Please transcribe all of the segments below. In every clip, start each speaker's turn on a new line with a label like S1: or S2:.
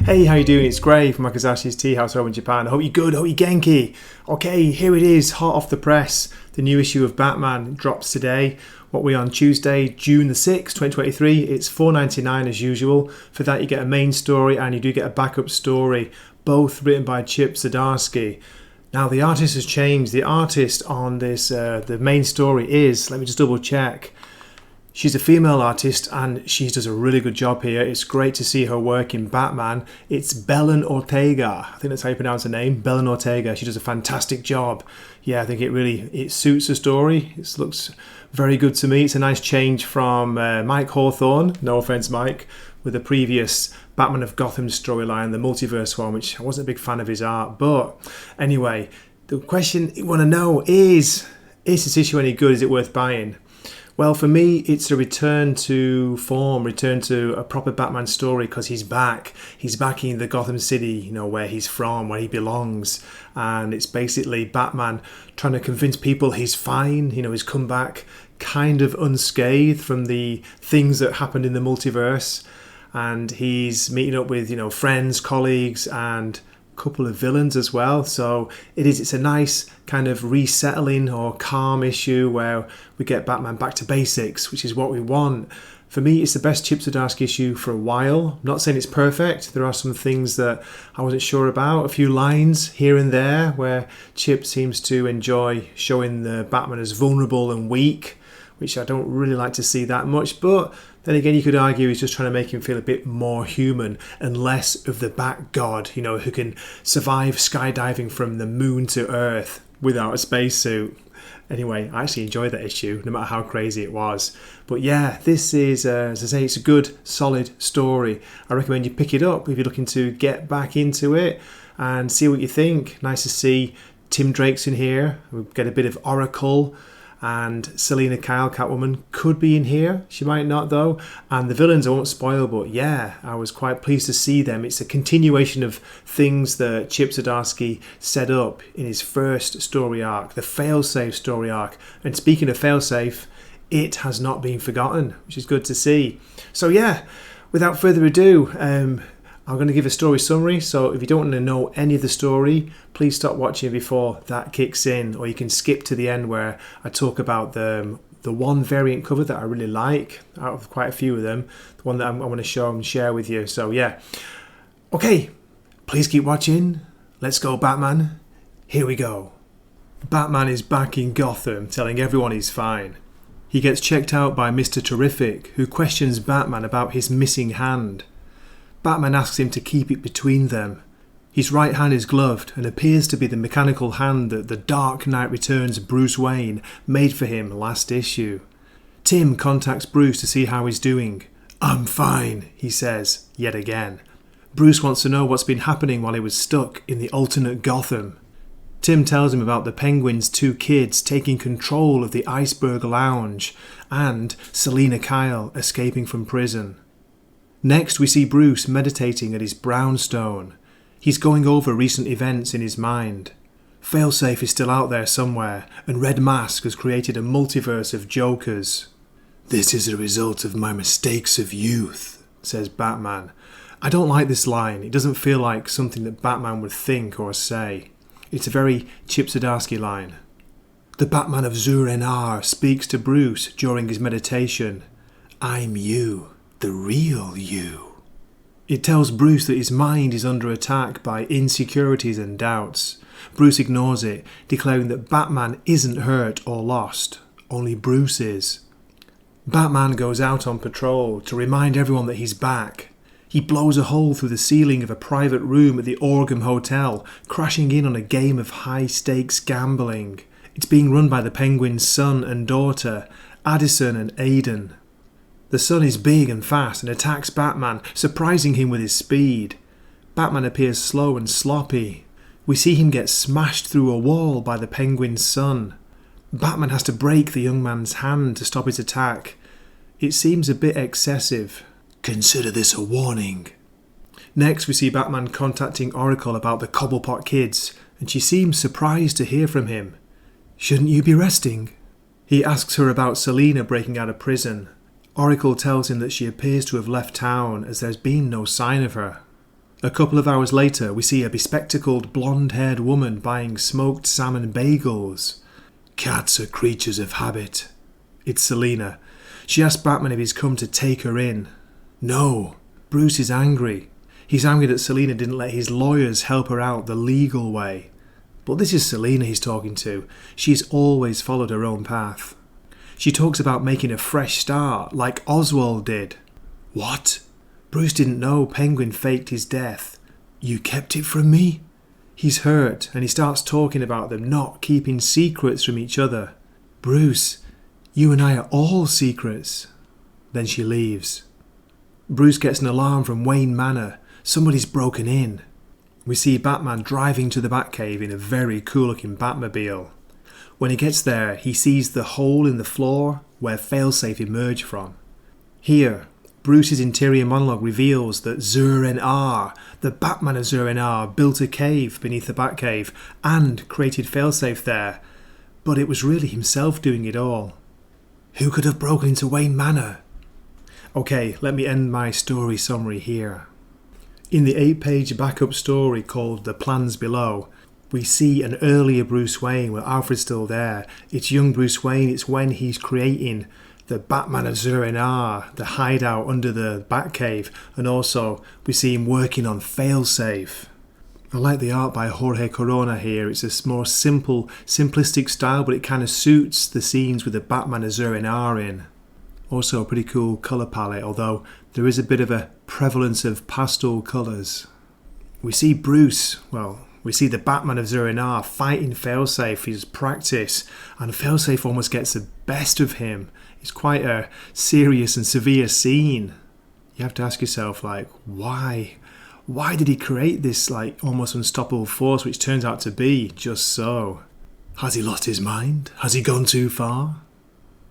S1: Hey, how you doing? It's Gray from Makazashi's Tea House home in Japan. I hope you're good, I hope you're genki. Okay, here it is, hot off the press. The new issue of Batman drops today. What we're on Tuesday, June the 6th, 2023. It's $4.99 as usual. For that you get a main story and you do get a backup story, both written by Chip Zdarsky. Now the artist has changed. The artist on this, the main story is, let me just double check. She's a female artist and she does a really good job here. It's great to see her work in Batman. It's Belen Ortega. I think that's how you pronounce her name. Belen Ortega. She does a fantastic job. Yeah, I think it suits the story. It looks very good to me. It's a nice change from Mike Hawthorne, no offense Mike, with the previous Batman of Gotham storyline, the multiverse one, which I wasn't a big fan of his art. But anyway, the question you want to know is this issue any good? Is it worth buying? Well, for me, it's a return to form, return to a proper Batman story because he's back. He's back in the Gotham City, where he's from, where he belongs. And it's basically Batman trying to convince people he's fine. He's come back kind of unscathed from the things that happened in the multiverse. And he's meeting up with, friends, colleagues, and couple of villains as well. So it's a nice kind of resettling or calm issue where we get Batman back to basics, which is what we want. For me, it's the best Chip Zdarsky issue for a while. I'm not saying it's perfect. There are some things that I wasn't sure about. A few lines here and there where Chip seems to enjoy showing the Batman as vulnerable and weak, which I don't really like to see that much. But then again, you could argue he's just trying to make him feel a bit more human and less of the Bat God, who can survive skydiving from the moon to Earth without a spacesuit. Anyway, I actually enjoyed that issue, no matter how crazy it was. But yeah, this is, as I say, it's a good, solid story. I recommend you pick it up if you're looking to get back into it and see what you think. Nice to see Tim Drake's in here. We get a bit of Oracle. And Selina Kyle, Catwoman, could be in here. She might not though. And the villains I won't spoil, but yeah, I was quite pleased to see them. It's a continuation of things that Chip Zdarsky set up in his first story arc, the Failsafe story arc. And speaking of Failsafe, it has not been forgotten, which is good to see. So yeah, without further ado, I'm going to give a story summary, so if you don't want to know any of the story, please stop watching before that kicks in, or you can skip to the end where I talk about the one variant cover that I really like, out of quite a few of them, the one that I want to show and share with you. So yeah, okay, please keep watching. Let's go Batman. Here we go. Batman is back in Gotham, telling everyone he's fine. He gets checked out by Mr. Terrific, who questions Batman about his missing hand. Batman asks him to keep it between them. His right hand is gloved and appears to be the mechanical hand that the Dark Knight Returns Bruce Wayne made for him last issue. Tim contacts Bruce to see how he's doing. "I'm fine," he says, yet again. Bruce wants to know what's been happening while he was stuck in the alternate Gotham. Tim tells him about the Penguin's two kids taking control of the Iceberg Lounge and Selina Kyle escaping from prison. Next, we see Bruce meditating at his brownstone. He's going over recent events in his mind. Failsafe is still out there somewhere, and Red Mask has created a multiverse of Jokers. "This is a result of my mistakes of youth," says Batman. I don't like this line. It doesn't feel like something that Batman would think or say. It's a very Chip Zdarsky line. The Batman of Zur-En-Arr speaks to Bruce during his meditation. "I'm you. The real you." It tells Bruce that his mind is under attack by insecurities and doubts. Bruce ignores it, declaring that Batman isn't hurt or lost, only Bruce is. Batman goes out on patrol to remind everyone that he's back. He blows a hole through the ceiling of a private room at the Orgum Hotel, crashing in on a game of high-stakes gambling. It's being run by the Penguin's son and daughter, Addison and Aiden. The son is big and fast and attacks Batman, surprising him with his speed. Batman appears slow and sloppy. We see him get smashed through a wall by the Penguin's son. Batman has to break the young man's hand to stop his attack. It seems a bit excessive. Consider this a warning. Next, we see Batman contacting Oracle about the Cobblepot kids, and she seems surprised to hear from him. "Shouldn't you be resting?" He asks her about Selina breaking out of prison. Oracle tells him that she appears to have left town as there's been no sign of her. A couple of hours later, we see a bespectacled, blonde-haired woman buying smoked salmon bagels. Cats are creatures of habit. It's Selina. She asks Batman if he's come to take her in. No. Bruce is angry. He's angry that Selina didn't let his lawyers help her out the legal way. But this is Selina he's talking to. She's always followed her own path. She talks about making a fresh start, like Oswald did. What? Bruce didn't know Penguin faked his death. You kept it from me? He's hurt, and he starts talking about them not keeping secrets from each other. Bruce, you and I are all secrets. Then she leaves. Bruce gets an alarm from Wayne Manor. Somebody's broken in. We see Batman driving to the Batcave in a very cool-looking Batmobile. When he gets there, he sees the hole in the floor where Failsafe emerged from. Here, Bruce's interior monologue reveals that Zur-En-Arr, the Batman of Zur-En-Arr, built a cave beneath the Batcave and created Failsafe there, but it was really himself doing it all. Who could have broken into Wayne Manor? Okay, let me end my story summary here. In the 8-page backup story called The Plans Below, we see an earlier Bruce Wayne where Alfred's still there. It's young Bruce Wayne, it's when he's creating the Batman of Zur-En-Arr, the hideout under the Batcave, and also we see him working on Failsafe. I like the art by Jorge Corona here. It's a more simple, simplistic style, but it kind of suits the scenes with the Batman of Zur-En-Arr in. Also a pretty cool colour palette, although there is a bit of a prevalence of pastel colours. We see we see the Batman of Zur-En-Arr fighting Failsafe, his practice, and Failsafe almost gets the best of him. It's quite a serious and severe scene. You have to ask yourself, why? Why did he create this, almost unstoppable force, which turns out to be just so? Has he lost his mind? Has he gone too far?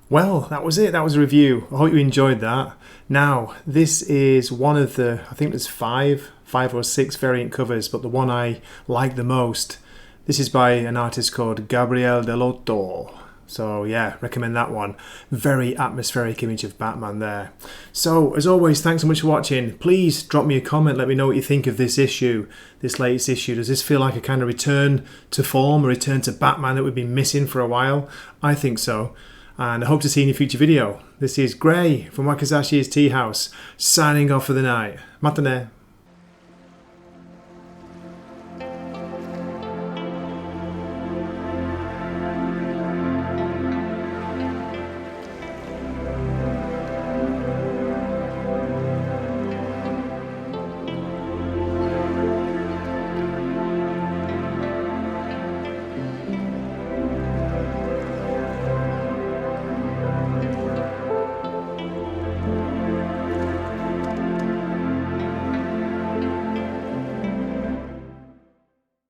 S1: Well, that was it. That was a review. I hope you enjoyed that. Now, this is one of the, I think there's five or six variant covers, but the one I like the most. This is by an artist called Gabriel Delotto. So yeah, recommend that one. Very atmospheric image of Batman there. So as always, thanks so much for watching. Please drop me a comment. Let me know what you think of this issue, this latest issue. Does this feel like a kind of return to form, a return to Batman that we've been missing for a while? I think so. And I hope to see you in a future video. This is Gray from Wakazashi's Tea House, signing off for the night. Matane.